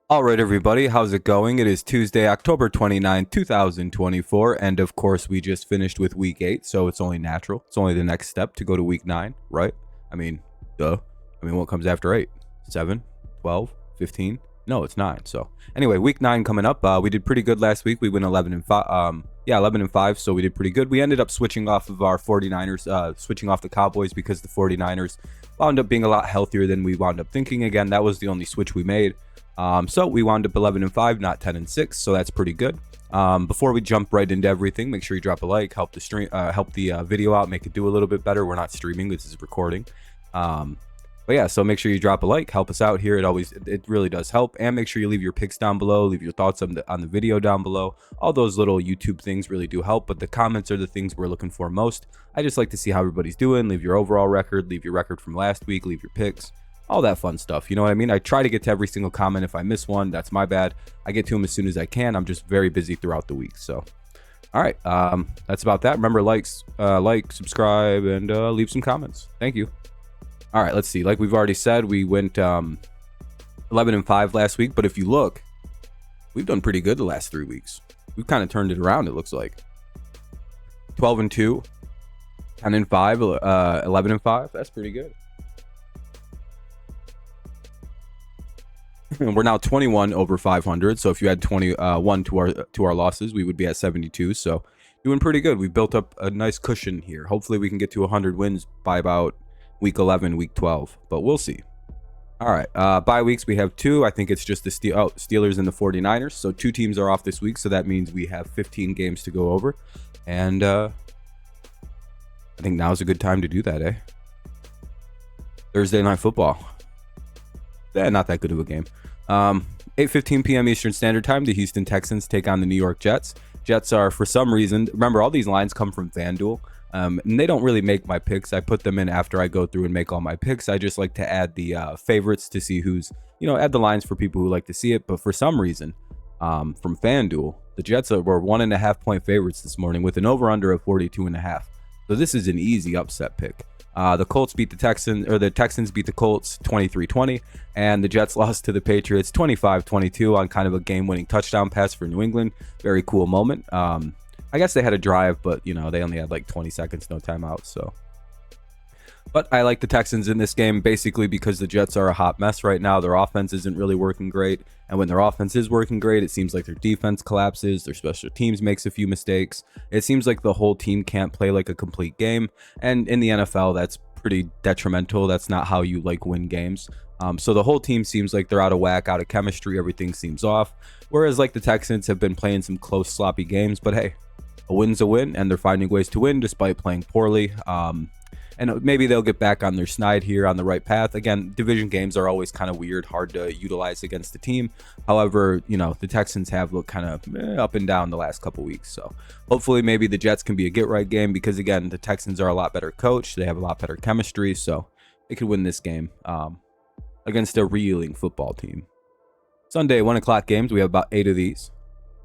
All right, everybody, how's it going? It is Tuesday, October 29th, 2024, and of course, we just finished with week 8, so it's only natural. It's only the next step to go to week 9, right? I mean, duh. I mean, what comes after 8? 7, 12, 15? No, it's 9. So, anyway, week 9 coming up. We did pretty good last week. We went 11 and 5. 11 and 5, so we did pretty good. We ended up switching off of our 49ers, switching off the Cowboys because the 49ers wound up being a lot healthier than we wound up thinking. Again, that was the only switch we made. So we wound up 11 and 5, not 10 and 6. So that's pretty good. Before we jump right into everything, make sure you drop a like, help the stream, help the video out, make it do a little bit better. We're not streaming, this is recording. But yeah, so make sure you drop a like, help us out here. It really does help. And make sure you leave your picks down below, leave your thoughts on the video down below. All those little YouTube things really do help, but the comments are the things we're looking for most. I just like to see how everybody's doing. Leave your overall record, leave your record from last week, leave your picks. All that fun stuff, you know what I mean? I try to get to every single comment. If I miss one, that's my bad. I get to them as soon as I can. I'm just very busy throughout the week. So, all right, that's about that. Remember, like, subscribe, and leave some comments. Thank you. All right, let's see. Like we've already said, we went 11 and 5 last week. But if you look, we've done pretty good the last 3 weeks. We've kind of turned it around, it looks like. 12 and 2, 10 and 5, 11 and 5. That's pretty good. We're now 21 over 500. So if you had 21 to our losses, we would be at 72. So doing pretty good. We built up a nice cushion here. Hopefully we can get to 100 wins by about week 11, week 12, but we'll see. All right, bye weeks we have 2. I think it's just the Steelers and the 49ers. So 2 teams are off this week, so that means we have 15 games to go over. And I think now's a good time to do that, eh? Thursday night football. Not that good of a game. 8:15 p.m. Eastern Standard Time, the Houston Texans take on the New York Jets. Jets are, for some reason, remember, all these lines come from FanDuel, and they don't really make my picks. I put them in after I go through and make all my picks. I just like to add the favorites to see who's, add the lines for people who like to see it. But for some reason, from FanDuel, the Jets were 1.5 point favorites this morning with an over-under of 42.5. So this is an easy upset pick. The Colts beat the Texans, or the Texans beat the Colts 23-20, and the Jets lost to the Patriots 25-22 on kind of a game-winning touchdown pass for New England. Very cool moment. I guess they had a drive, but they only had like 20 seconds, no timeout. So, but I like the Texans in this game basically because the Jets are a hot mess right now. Their offense isn't really working great, and when their offense is working great, it seems like their defense collapses. Their special teams makes a few mistakes. It seems like the whole team can't play like a complete game, and in the NFL, that's pretty detrimental. That's not how you win games. So the whole team seems like they're out of whack, out of chemistry. Everything seems off. Whereas the Texans have been playing some close, sloppy games, but hey, a win's a win, and they're finding ways to win despite playing poorly. And maybe they'll get back on their snide here on the right path. Again, division games are always kind of weird, hard to utilize against the team. However, the Texans have looked kind of up and down the last couple weeks. So hopefully maybe the Jets can be a get-right game because, again, the Texans are a lot better coached. They have a lot better chemistry, so they could win this game against a reeling football team. Sunday, 1 o'clock games. We have about 8 of these.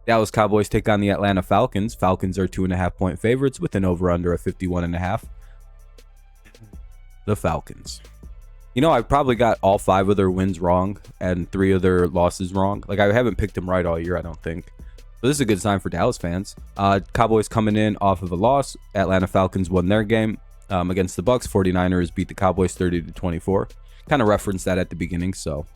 Dallas Cowboys take on the Atlanta Falcons. Falcons are 2.5 point favorites with an over-under of 51.5. The Falcons. I probably got all 5 of their wins wrong and 3 of their losses wrong. I haven't picked them right all year, I don't think. So this is a good sign for Dallas fans. Cowboys coming in off of a loss. Atlanta Falcons won their game against the Bucks. 49ers beat the Cowboys 30-24. Kind of referenced that at the beginning. So,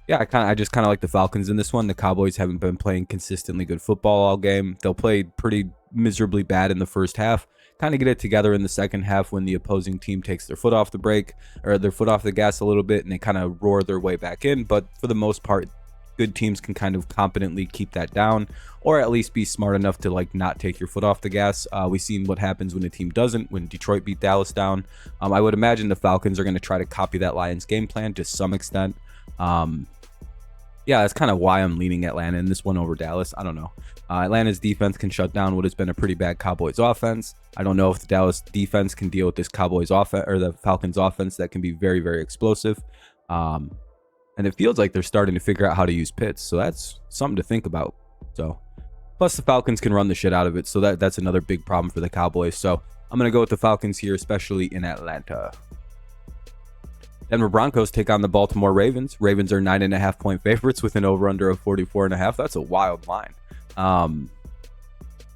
yeah, I just kind of like the Falcons in this one. The Cowboys haven't been playing consistently good football all game. They'll play pretty miserably bad in the first half. Kind of get it together in the second half when the opposing team takes their foot off the brake or their foot off the gas a little bit, and they kind of roar their way back in. But for the most part, good teams can kind of competently keep that down, or at least be smart enough to not take your foot off the gas. We've seen what happens when a team doesn't. When Detroit beat Dallas down, I would imagine the Falcons are going to try to copy that Lions game plan to some extent. Yeah, that's kind of why I'm leaning Atlanta in this one over Dallas. I don't know. Atlanta's defense can shut down what has been a pretty bad Cowboys offense. I don't know if the Dallas defense can deal with this Cowboys offense or the Falcons offense that can be very, very explosive. And it feels like they're starting to figure out how to use Pitts. So that's something to think about. So plus the Falcons can run the shit out of it. So that's another big problem for the Cowboys. So I'm going to go with the Falcons here, especially in Atlanta. Denver Broncos take on the Baltimore Ravens. Ravens are 9.5-point favorites with an over-under of 44.5. That's a wild line.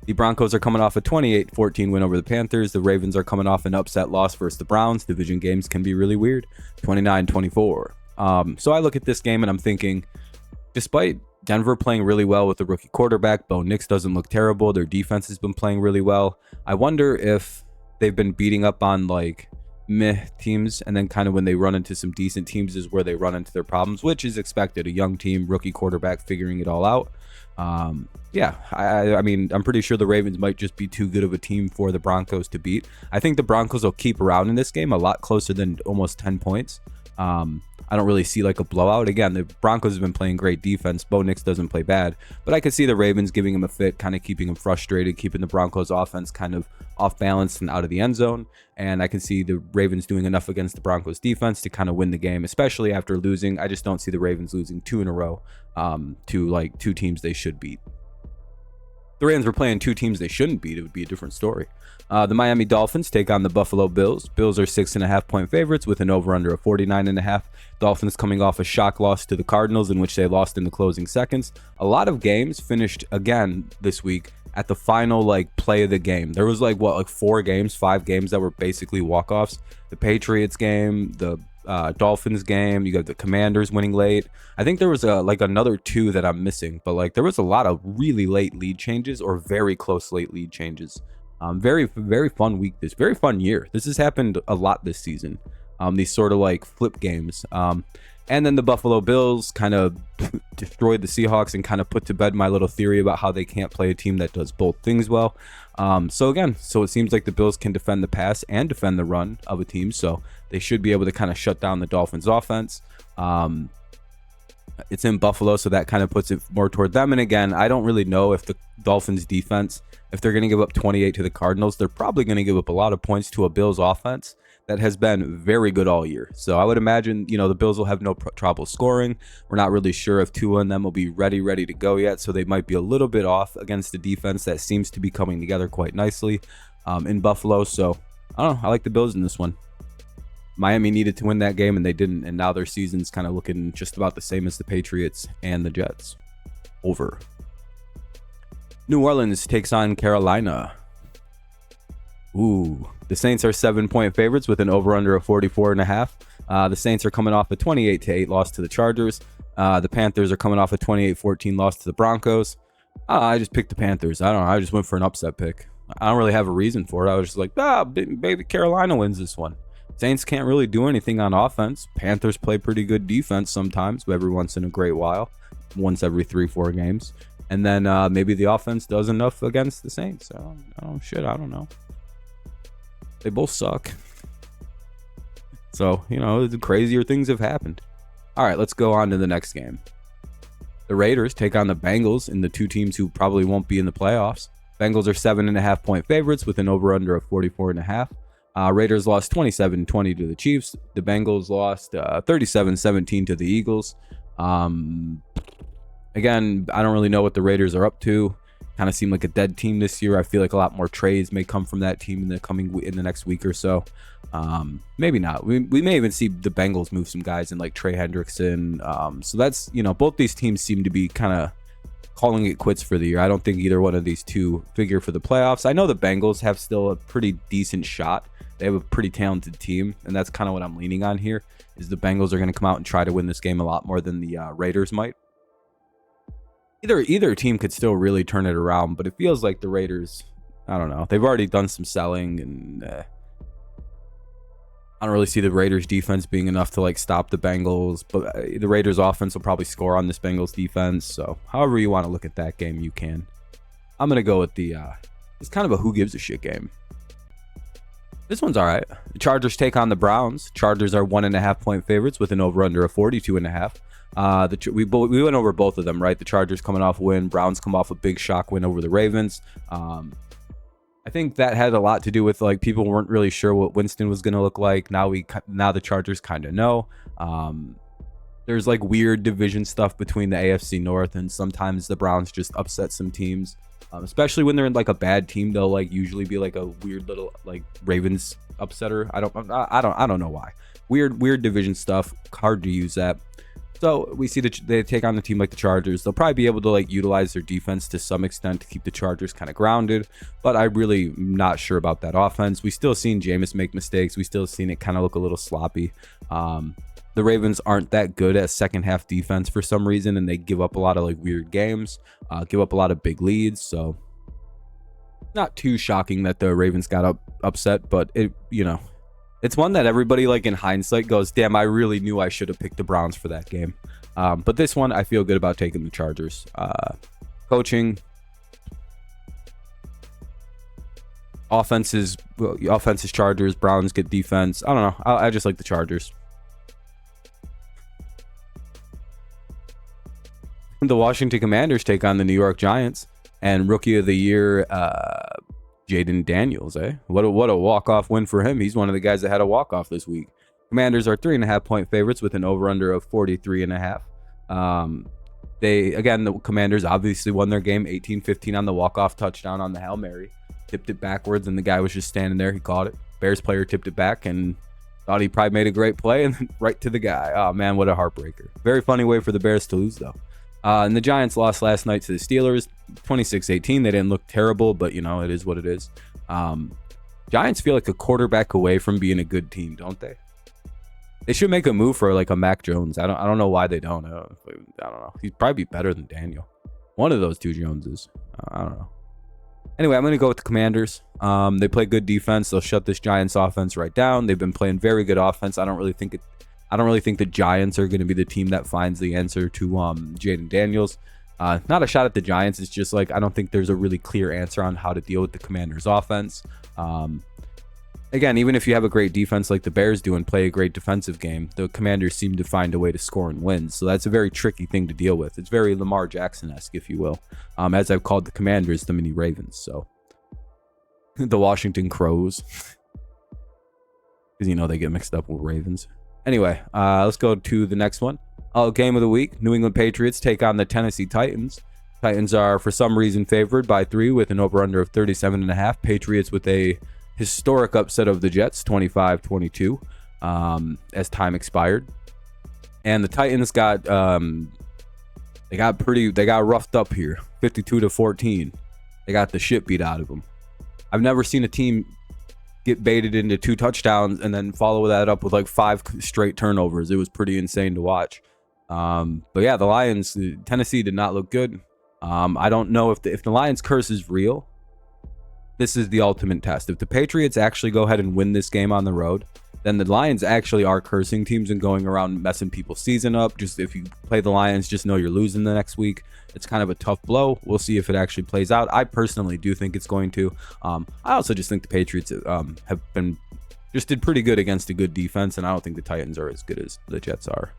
The Broncos are coming off a 28-14 win over the Panthers. The Ravens are coming off an upset loss versus the Browns. Division games can be really weird. 29-24. So I look at this game and I'm thinking, despite Denver playing really well with the rookie quarterback, Bo Nix doesn't look terrible. Their defense has been playing really well. I wonder if they've been beating up on like meh teams, and then kind of when they run into some decent teams is where they run into their problems, which is expected. A young team, rookie quarterback, figuring it all out. I mean, I'm pretty sure the Ravens might just be too good of a team for the Broncos to beat. I think the Broncos will keep around in this game a lot closer than almost 10 points. I don't really see like a blowout. Again, the Broncos have been playing great defense. Bo Nix doesn't play bad, but I could see the Ravens giving him a fit, kind of keeping him frustrated, keeping the Broncos offense kind of off balance and out of the end zone. And I can see the Ravens doing enough against the Broncos defense to kind of win the game, especially after losing. I just don't see the Ravens losing 2 in a row to like 2 teams they should beat. The Rams were playing 2 teams they shouldn't beat, it would be a different story. The Miami Dolphins take on the Buffalo Bills. Bills are 6.5-point favorites with an over-under of 49.5. Dolphins coming off a shock loss to the Cardinals, in which they lost in the closing seconds. A lot of games finished again this week at the final like play of the game. There was like 5 games that were basically walk-offs. The Patriots game, the Dolphins game, you got the Commanders winning late. I think there was another 2 that I'm missing, but like there was a lot of really late lead changes or very close late lead changes. Very fun week. Very fun year. This has happened a lot this season. These sort of like flip games. And then the Buffalo Bills kind of destroyed the Seahawks and kind of put to bed my little theory about how they can't play a team that does both things well. So it seems like the Bills can defend the pass and defend the run of a team. So they should be able to kind of shut down the Dolphins offense. It's in Buffalo, so that kind of puts it more toward them. And again, I don't really know if the Dolphins defense, if they're going to give up 28 to the Cardinals, they're probably going to give up a lot of points to a Bills offense that has been very good all year. So I would imagine, the Bills will have no trouble scoring. We're not really sure if Tua and them will be ready to go yet. So they might be a little bit off against the defense that seems to be coming together quite nicely in Buffalo. So I don't know. I like the Bills in this one. Miami needed to win that game and they didn't. And now their season's kind of looking just about the same as the Patriots and the Jets. Over. New Orleans takes on Carolina. Ooh, the Saints are 7-point favorites with an over-under of 44.5. The Saints are coming off a 28-8 loss to the Chargers. The Panthers are coming off a 28-14 loss to the Broncos. I just picked the Panthers. I don't know. I just went for an upset pick. I don't really have a reason for it. I was just like, maybe Carolina wins this one. Saints can't really do anything on offense. Panthers play pretty good defense sometimes, but every once in a great while, once every 3-4 games. And then maybe the offense does enough against the Saints. I don't know. They both suck. So, the crazier things have happened. All right, let's go on to the next game. The Raiders take on the Bengals in the 2 teams who probably won't be in the playoffs. Bengals are 7.5-point favorites with an over-under of 44.5. Raiders lost 27-20 to the Chiefs. The Bengals lost 37-17 to the Eagles. Again, I don't really know what the Raiders are up to. Kind of seem like a dead team this year. I feel like a lot more trades may come from that team in the next week or so. Maybe not. We may even see the Bengals move some guys in like Trey Hendrickson. So that's, both these teams seem to be kind of calling it quits for the year. I don't think either one of these two figure for the playoffs. I know the Bengals have still a pretty decent shot. They have a pretty talented team, and that's kind of what I'm leaning on here, is the Bengals are going to come out and try to win this game a lot more than the Raiders might. Either team could still really turn it around, but it feels like the Raiders, I don't know. They've already done some selling, and I don't really see the Raiders defense being enough to like stop the Bengals, but the Raiders offense will probably score on this Bengals defense. So however you want to look at that game, you can. I'm going to go with it's kind of a who gives a shit game. This one's all right. The Chargers take on the Browns. Chargers are 1.5-point favorites with an over-under of 42.5. We went over both of them, right? The Chargers coming off a win. Browns come off a big shock win over the Ravens. I think that had a lot to do with like people weren't really sure what Winston was going to look like. Now the Chargers kind of know. there's like weird division stuff between the AFC North, and sometimes the Browns just upset some teams. Especially when they're in like a bad team, they'll like usually be like a weird little like Ravens upsetter. I don't know why. Weird division stuff. Hard to use that. So we see that they take on a team like the Chargers. They'll probably be able to like utilize their defense to some extent to keep the Chargers kind of grounded, but I'm really not sure about that offense. We still seen Jameis make mistakes. We still seen it kind of look a little sloppy. The Ravens aren't that good at second half defense for some reason, and they give up a lot of like weird games, give up a lot of big leads. So not too shocking that the Ravens got upset, but it's one that everybody like in hindsight goes, damn, I really knew I should have picked the Browns for that game. But this one, I feel good about taking the Chargers. Coaching, offenses Chargers, Browns get defense. I don't know. I just like the Chargers. The Washington Commanders take on the New York Giants, and Rookie of the Year, Jaden Daniels, What a walk-off win for him. He's one of the guys that had a walk-off this week. Commanders are 3.5-point favorites with an over-under of 43.5. The Commanders obviously won their game 18-15 on the walk-off touchdown on the Hail Mary. Tipped it backwards, and the guy was just standing there. He caught it. Bears player tipped it back and thought he probably made a great play, and then right to the guy. Oh, man, what a heartbreaker. Very funny way for the Bears to lose, though. And the Giants lost last night to the Steelers, 26-18. They didn't look terrible, but, it is what it is. Giants feel like a quarterback away from being a good team, don't they? They should make a move for like a Mac Jones. I don't know why they don't. I don't know. He'd probably be better than Daniel. One of those two Joneses. I don't know. Anyway, I'm going to go with the Commanders. They play good defense. They'll shut this Giants offense right down. They've been playing very good offense. I don't really think the Giants are going to be the team that finds the answer to Jaden Daniels. Not a shot at the Giants. It's just like I don't think there's a really clear answer on how to deal with the Commanders' offense. Again, even if you have a great defense like the Bears do and play a great defensive game, the Commanders seem to find a way to score and win. So that's a very tricky thing to deal with. It's very Lamar Jackson-esque, if you will, as I've called the Commanders the mini Ravens. So the Washington Crows, because they get mixed up with Ravens. Anyway, let's go to the next one. Game of the week. New England Patriots take on the Tennessee Titans. Titans are, for some reason, favored by 3 with an over-under of 37.5. Patriots with a historic upset of the Jets, 25-22, as time expired. And the Titans got roughed up here, 52-14. They got the shit beat out of them. I've never seen a team get baited into 2 touchdowns and then follow that up with like 5 straight turnovers. It was pretty insane to watch. But yeah, the Lions, Tennessee did not look good. I don't know if the Lions curse is real. This is the ultimate test. If the Patriots actually go ahead and win this game on the road, then the Lions actually are cursing teams and going around messing people's season up. Just if you play the Lions, just know you're losing the next week. It's kind of a tough blow. We'll see if it actually plays out. I personally do think it's going to. I also just think the Patriots did pretty good against a good defense, and I don't think the Titans are as good as the Jets are.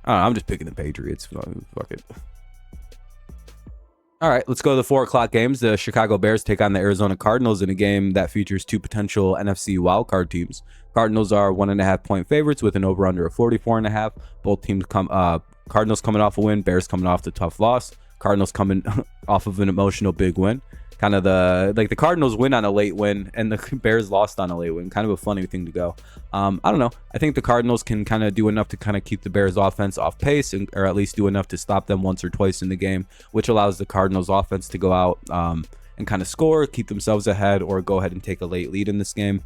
I don't know, I'm just picking the Patriots. Fuck it. All right, let's go to the 4 o'clock games. The Chicago Bears take on the Arizona Cardinals in a game that features 2 potential NFC wildcard teams. Cardinals are 1.5-point favorites with an over-under of 44.5. Both teams Cardinals coming off a win, Bears coming off the tough loss. Cardinals coming off of an emotional big win. Kind of the Cardinals win on a late win and the Bears lost on a late win. Kind of a funny thing to go. I don't know. I think the Cardinals can kind of do enough to kind of keep the Bears offense off pace, or at least do enough to stop them once or twice in the game, which allows the Cardinals offense to go out and kind of score, keep themselves ahead, or go ahead and take a late lead in this game.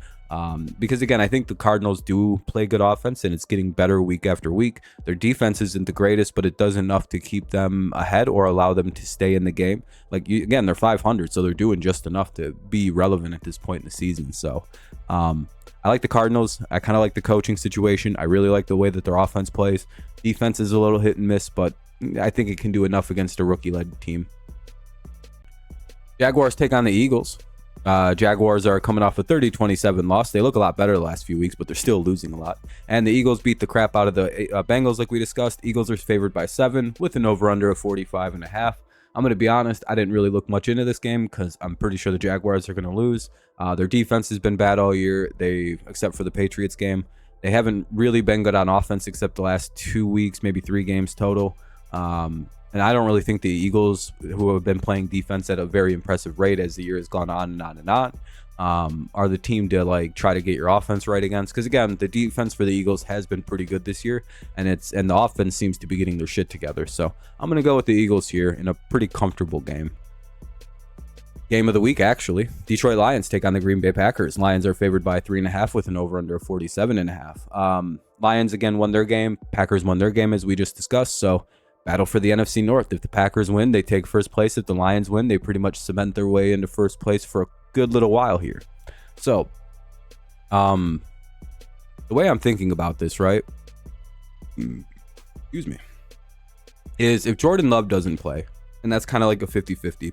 Because again, I think the Cardinals do play good offense and it's getting better week after week. Their defense isn't the greatest, but it does enough to keep them ahead or allow them to stay in the game. Again, they're 500, so they're doing just enough to be relevant at this point in the season. So I like the Cardinals. I kind of like the coaching situation. I really like the way that their offense plays. Defense is a little hit and miss, but I think it can do enough against a rookie-led team. Jaguars take on the Eagles. Jaguars are coming off a 30-27 loss. They look a lot better the last few weeks, but they're still losing a lot. And the Eagles beat the crap out of the Bengals like we discussed. Eagles are favored by 7 with an over-under of 45.5. I'm going to be honest, I didn't really look much into this game because I'm pretty sure the Jaguars are going to lose. Their defense has been bad all year, except for the Patriots game. They haven't really been good on offense except the last 2 weeks, maybe 3 games total. And I don't really think the Eagles, who have been playing defense at a very impressive rate as the year has gone on and on and on, are the team to like try to get your offense right against. Because again, the defense for the Eagles has been pretty good this year, and the offense seems to be getting their shit together. So I'm gonna go with the Eagles here in a pretty comfortable game. Game of the week, actually. Detroit Lions take on the Green Bay Packers. Lions are favored by 3.5 with an over-under of 47.5. Lions again won their game. Packers won their game, as we just discussed. So battle for the NFC North. If the Packers win, they take first place. If the Lions win, they pretty much cement their way into first place for a good little while here. So, the way I'm thinking about this, right? Excuse me. Is if Jordan Love doesn't play, and that's kind of like a 50-50.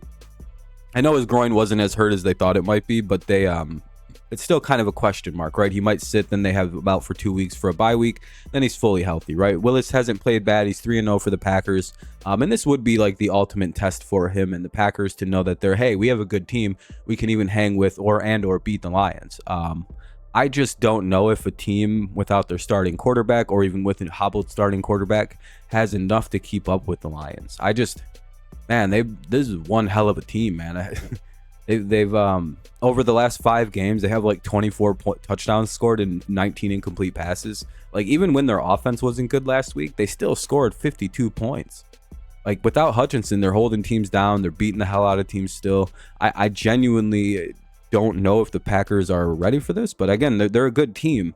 I know his groin wasn't as hurt as they thought it might be, but it's still kind of a question mark, right? He might sit, then they have him out for 2 weeks for a bye week, then he's fully healthy, right? Willis hasn't played bad. He's 3-0 for the Packers. And this would be like the ultimate test for him and the Packers to know that hey, we have a good team. We can even hang with or beat the Lions. I just don't know if a team without their starting quarterback or even with a hobbled starting quarterback has enough to keep up with the Lions. This is one hell of a team, man. They've over the last 5 games, they have like 24 touchdowns scored and 19 incomplete passes. Like even when their offense wasn't good last week, they still scored 52 points. Like without Hutchinson, they're holding teams down. They're beating the hell out of teams still. I genuinely don't know if the Packers are ready for this, but again, they're a good team.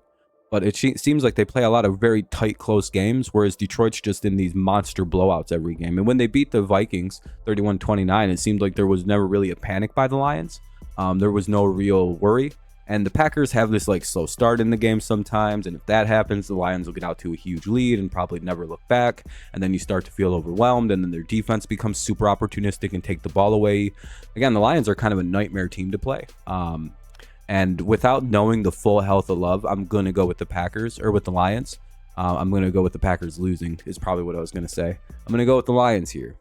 But it seems like they play a lot of very tight, close games, whereas Detroit's just in these monster blowouts every game. And when they beat the Vikings 31-29, it seemed like there was never really a panic by the Lions. There was no real worry. And the Packers have this like slow start in the game sometimes. And if that happens, the Lions will get out to a huge lead and probably never look back. And then you start to feel overwhelmed. And then their defense becomes super opportunistic and take the ball away. Again, the Lions are kind of a nightmare team to play. And without knowing the full health of Love, I'm going to go with the Packers or with the Lions. I'm going to go with the Packers losing is probably what I was going to say. I'm going to go with the Lions here.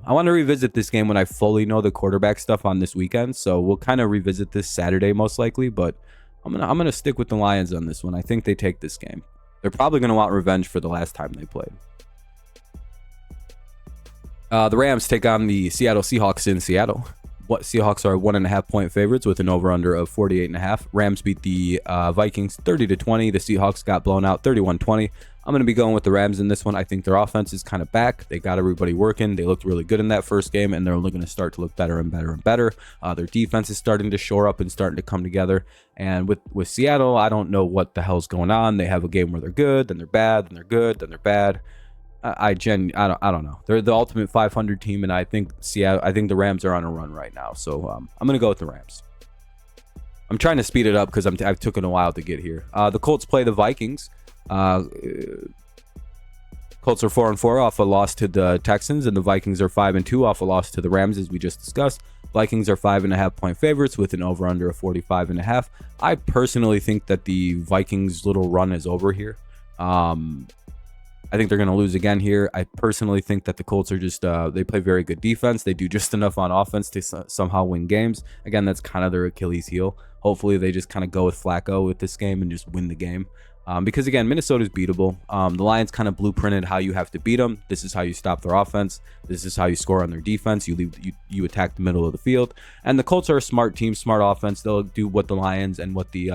I want to revisit this game when I fully know the quarterback stuff on this weekend. So we'll kind of revisit this Saturday most likely, but I'm going to stick with the Lions on this one. I think they take this game. They're probably going to want revenge for the last time they played. The Rams take on the Seattle Seahawks in Seattle. Seahawks are 1.5 point favorites with an over-under of 48.5. Rams beat the Vikings 30-20. The Seahawks got blown out 31-20. I'm going to be going with the Rams in this one. I think their offense is kind of back. They got everybody working. They looked really good in that first game, and they're only going to start to look better and better and better. Their defense is starting to shore up and starting to come together. And with Seattle, I don't know what the hell's going on. They have a game where they're good, then they're bad, then they're good, then they're bad. I don't know. They're the ultimate 500 team, and I think the Rams are on a run right now. So I'm going to go with the Rams. I'm trying to speed it up because I've taken a while to get here. The Colts play the Vikings. Colts are 4-4 off a loss to the Texans, and the Vikings are 5-2 off a loss to the Rams, as we just discussed. Vikings are 5.5 point favorites with an over-under of 45.5. I personally think that the Vikings' little run is over here. I think they're going to lose again here. I personally think that the Colts are just, they play very good defense. They do just enough on offense to somehow win games. Again, that's kind of their Achilles heel. Hopefully they just kind of go with Flacco with this game and just win the game. Because again, Minnesota's beatable. The Lions kind of blueprinted how you have to beat them. This is how you stop their offense. This is how you score on their defense. You attack the middle of the field. And the Colts are a smart team, smart offense. They'll do what the Lions and what the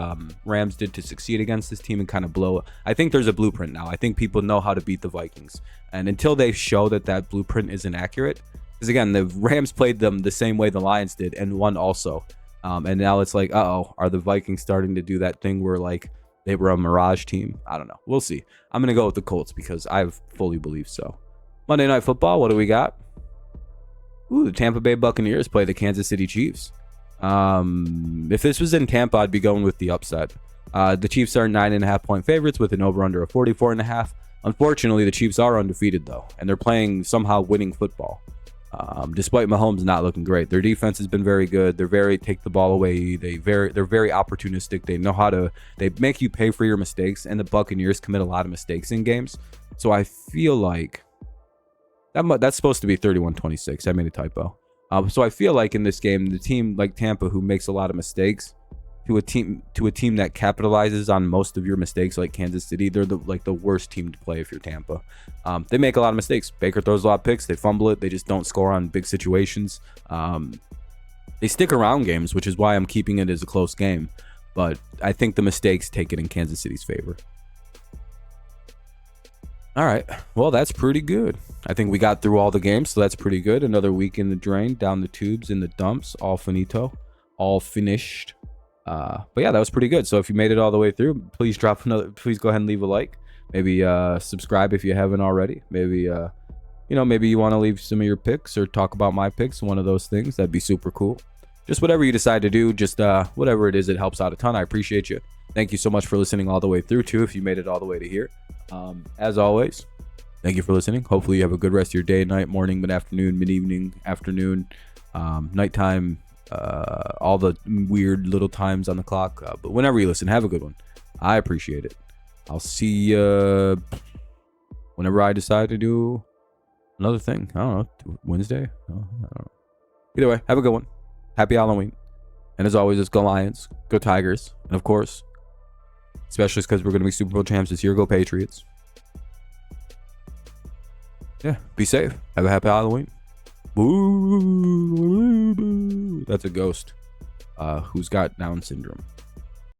Rams did to succeed against this team and kind of blow. I think there's a blueprint now. I think people know how to beat the Vikings. And until they show that blueprint isn't accurate, because again, the Rams played them the same way the Lions did and won also. And now it's like, are the Vikings starting to do that thing where like they were a mirage team? I don't know. We'll see. I'm going to go with the Colts because I fully believe so. Monday Night Football, what do we got? The Tampa Bay Buccaneers play the Kansas City Chiefs. If this was in Tampa, I'd be going with the upset. The Chiefs are 9.5 point favorites with an over-under of 44.5. Unfortunately, the Chiefs are undefeated, though, and they're playing somehow winning football. Despite Mahomes not looking great, their defense has been very good. They're very take the ball away. They're very opportunistic. They know how to. They make you pay for your mistakes, and the Buccaneers commit a lot of mistakes in games. So I feel like that's supposed to be 31-26. I made a typo. So I feel like in this game, the team like Tampa, who makes a lot of mistakes, to a team that capitalizes on most of your mistakes, like Kansas City. They're the worst team to play if you're Tampa. They make a lot of mistakes. Baker throws a lot of picks. They fumble it. They just don't score on big situations. They stick around games, which is why I'm keeping it as a close game. But I think the mistakes take it in Kansas City's favor. All right. Well, that's pretty good. I think we got through all the games, so that's pretty good. Another week in the drain, down the tubes, in the dumps, all finito, all finished. But yeah, that was pretty good. So if you made it all the way through, please go ahead and leave a like. Maybe subscribe if you haven't already. Maybe maybe you want to leave some of your picks or talk about my picks, one of those things. That'd be super cool. Just whatever you decide to do, just whatever it is, it helps out a ton. I appreciate you. Thank you so much for listening all the way through too, if you made it all the way to here. As always, thank you for listening. Hopefully you have a good rest of your day, night, morning, mid-afternoon, mid-evening, afternoon, nighttime, all the weird little times on the clock. But whenever you listen, have a good one. I appreciate it. I'll see you whenever I decide to do another thing. I don't know, Wednesday? I don't know. Either way, have a good one. Happy Halloween. And as always, it's go Lions, go Tigers. And of course, especially because we're going to be Super Bowl champs this year, go Patriots. Yeah, be safe. Have a happy Halloween. Boo. That's a ghost who's got Down syndrome.